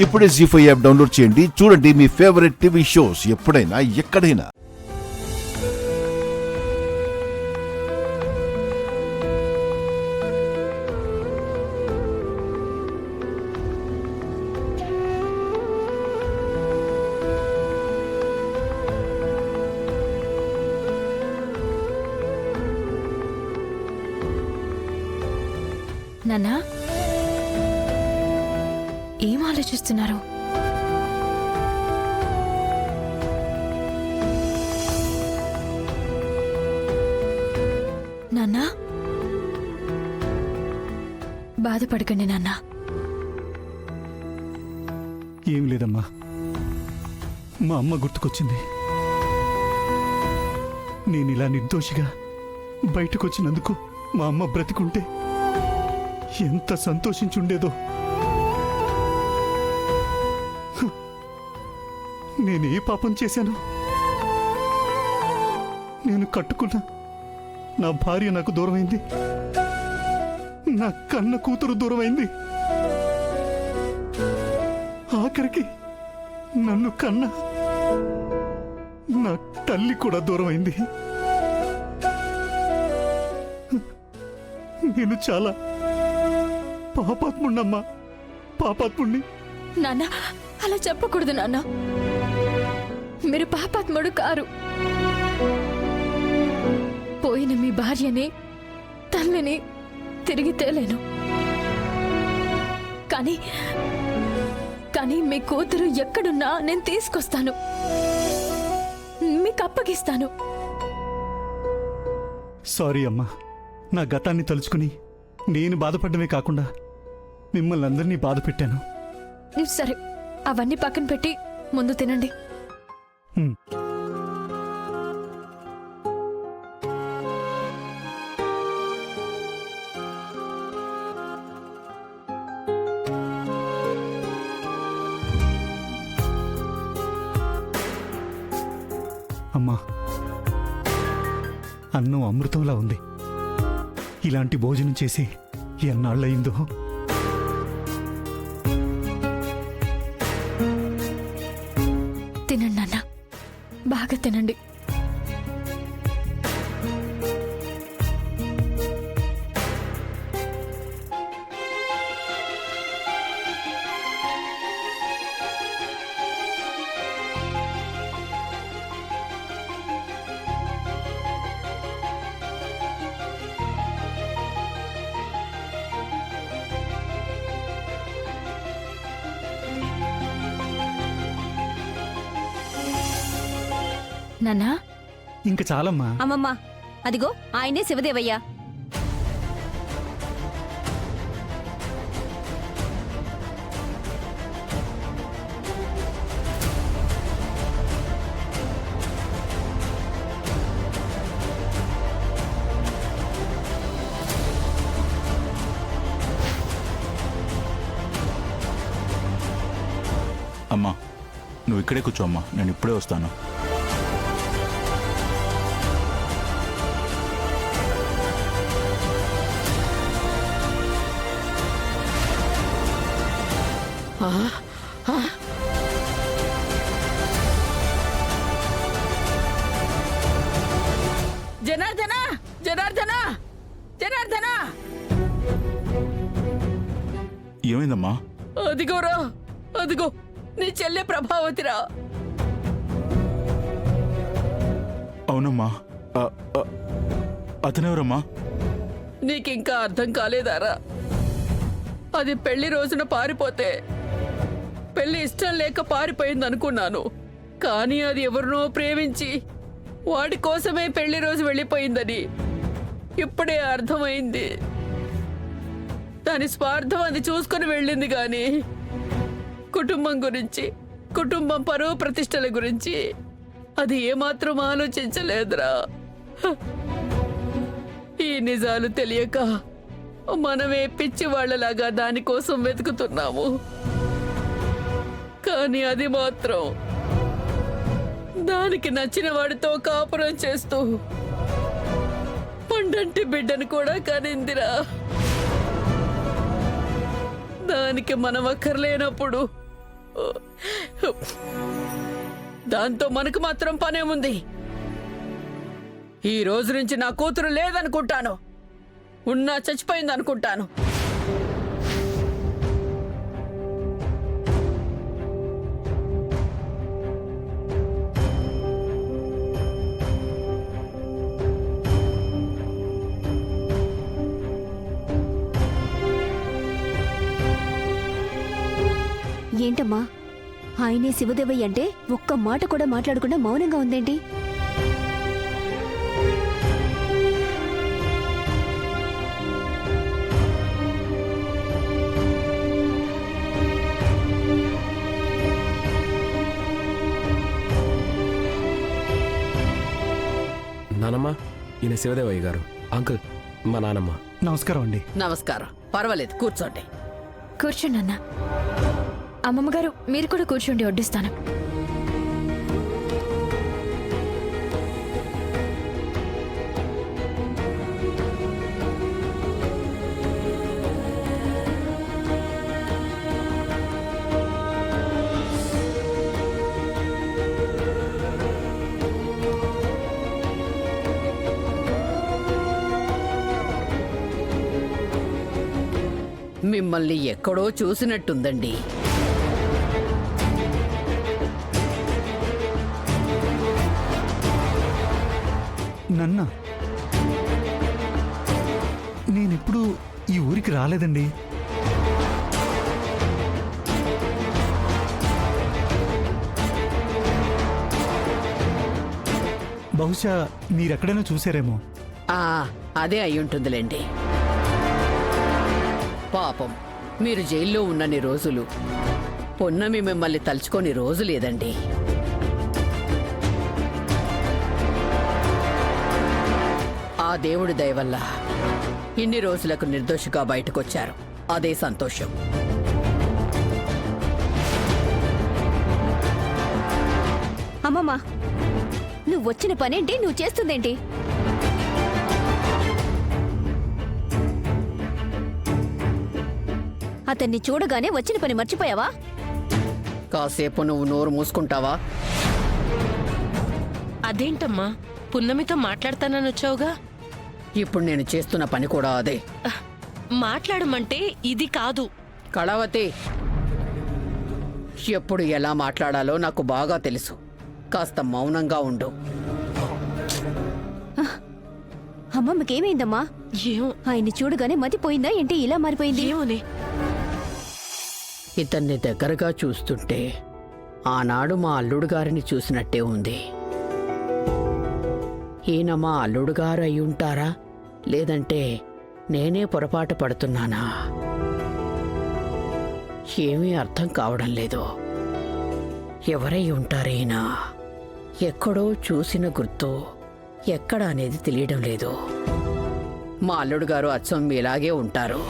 ఇప్పుడే జీ5 app download చేయండి. చూడండి మీ ఫేవరెట్ టీవీ షోస్ ఎప్పుడైనా ఎక్కడైనా. నాన్నా, ఏం ఆలోచిస్తున్నారు? నాన్నా, బాధపడకండి నాన్నా. ఏం లేదమ్మా, మా అమ్మ గుర్తుకొచ్చింది. నేను ఇలా నిర్దోషిగా బయటకొచ్చినందుకు మా అమ్మ బ్రతికుంటే ఎంత సంతోషించుండేదో. నేనే పాపం చేశాను? నేను కట్టుకున్న నా భార్య నాకు దూరమైంది, నా కన్న కూతురు దూరమైంది, ఆఖరికి నన్ను కన్న నా తల్లి కూడా దూరమైంది. నేను చాలా పాపాత్ముణ్ణమ్మా, పాపాత్ముణ్ణి. నాన్న, అలా చెప్పకూడదు నాన్న. మీరు పాపాత్ముడు కారు. పోయిన మీ భార్యని, తల్లిని తిరిగి తేలేను. కానీ కానీ మీ కూతురు ఎక్కడున్నా నేను తీసుకొస్తాను, మీకు అప్పగిస్తాను. సారీ అమ్మా, నా గతాన్ని తలుచుకుని నేను బాధపడమే కాకుండా మిమ్మల్ని అందరినీ బాధ పెట్టాను. సరే, అవన్నీ పక్కన పెట్టి ముందు తినండి. అమ్మా, అన్నం అమృతంలా ఉంది. ఇలాంటి భోజనం చేసి ఎన్నాళ్ళయిందో. తినండి నాన్న, బాగా తినండి. నాన్నా, ఇంక చాలమ్మా. అమ్మమ్మ, అదిగో ఆయనే శివదేవయ్య. అమ్మా, నువ్వు ఇక్కడే కూర్చో అమ్మా, నేను ఇప్పుడే వస్తాను. జనార్దన, జనార్దన, జనార్దన! ఏమైందమ్మా? అదిగోరా, అదిగో నీ చెల్లె ప్రభావతిరా. అవునమ్మా. అతనెవరమ్మా? నీకింకా అర్థం కాలేదారా? అది పెళ్లి రోజున పారిపోతే పెళ్లి ఇష్టం లేక పారిపోయింది అనుకున్నాను. కానీ అది ఎవరినో ప్రేమించి వాడి కోసమే పెళ్లి రోజు వెళ్ళిపోయిందని ఇప్పుడే అర్థమైంది. దాని స్వార్థం అది చూసుకుని వెళ్ళింది గాని కుటుంబం గురించి, కుటుంబం పరువు ప్రతిష్టల గురించి అది ఏమాత్రం ఆలోచించలేదురా. ఈ నిజాలు తెలియక మనమే పిచ్చి వాళ్లలాగా దానికోసం వెతుకుతున్నాము. కానీ అది మాత్రం దానికి నచ్చిన వాడితో కాపురం చేస్తూ పండంటి బిడ్డను కూడా కనిందిరా. దానికి మనం అక్కర్లేనప్పుడు దాంతో మనకు మాత్రం పనేముంది? ఈ రోజు నుంచి నా కూతురు లేదనుకుంటాను, ఉన్నా చచ్చిపోయింది అనుకుంటాను. ఏంటమ్మా ఆయనే శివదేవయ్య అంటే ఒక్క మాట కూడా మాట్లాడకుండా మౌనంగా ఉందేంటి? నానమ్మ, ఈయన శివదేవయ్య గారు. అంకుల్, మా నానమ్మ. నమస్కారం అండి. నమస్కారం. పర్వాలేదు, కూర్చోండి. కూర్చోండి అన్న. అమ్మమ్మ గారు మీరు కూడా కూర్చోండి, వడ్డిస్తాను. మిమ్మల్ని ఎక్కడో చూసినట్టుందండి. నన్నా, నేనెప్పుడు ఈ ఊరికి రాలేదండి. బహుశా మీరెక్కడైనా చూసారేమో. ఆ, అదే అయ్యుంటుందిలేండి. పాపం, మీరు జైల్లో ఉన్నన్ని రోజులు పొన్నమి మిమ్మల్ని తలుచుకొని రోజు లేదండి. ఆ దేవుడి దయ వల్ల ఇన్ని రోజులకు నిర్దోషిగా బయటకొచ్చారు. అదే సంతోషం. అమ్మమ్మా, నువ్వు వచ్చిన పనేంటి, నువ్వు చేస్తుందేంటి? అతన్ని చూడగానే వచ్చిన పని మర్చిపోయావా? కాసేపు నువ్వు నోరు మూసుకుంటావా? అదేంటమ్మా, పున్నమితో మాట్లాడతానని వచ్చావుగా? ఇప్పుడు నేను చేస్తున్న పని కూడా అదే. మాట్లాడమంటే ఇది కాదు. కళావతి, ఎప్పుడు ఎలా మాట్లాడాలో నాకు బాగా తెలుసు. కాస్త మౌనంగా ఉండు. అమ్మమ్మకేమైందమ్మా? ఏమో ఆయన్ని చూడగానే మతిపోయిందా ఏంటి ఇలా మారిపోయింది? ఏమోనే. ఇతన్ని దగ్గరగా చూస్తుంటే ఆనాడు మా అల్లుడు గారిని చూసినట్టే ఉంది. ఈయన మా అల్లుడు గారు అయ్యుంటారా, లేదంటే నేనే పొరపాటు పడుతున్నానా? ఏమీ అర్థం కావడం లేదు. ఎవరై ఉంటారైనా? ఎక్కడో చూసిన గుర్తు ఎక్కడ అనేది తెలియడం లేదు. మా అల్లుడు గారు అచ్చం ఇలాగే ఉంటారు.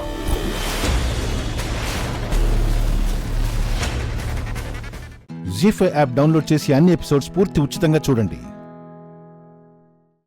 జీ5 యాప్ డౌన్లోడ్ చేసి అన్ని ఎపిసోడ్స్ పూర్తి ఉచితంగా చూడండి.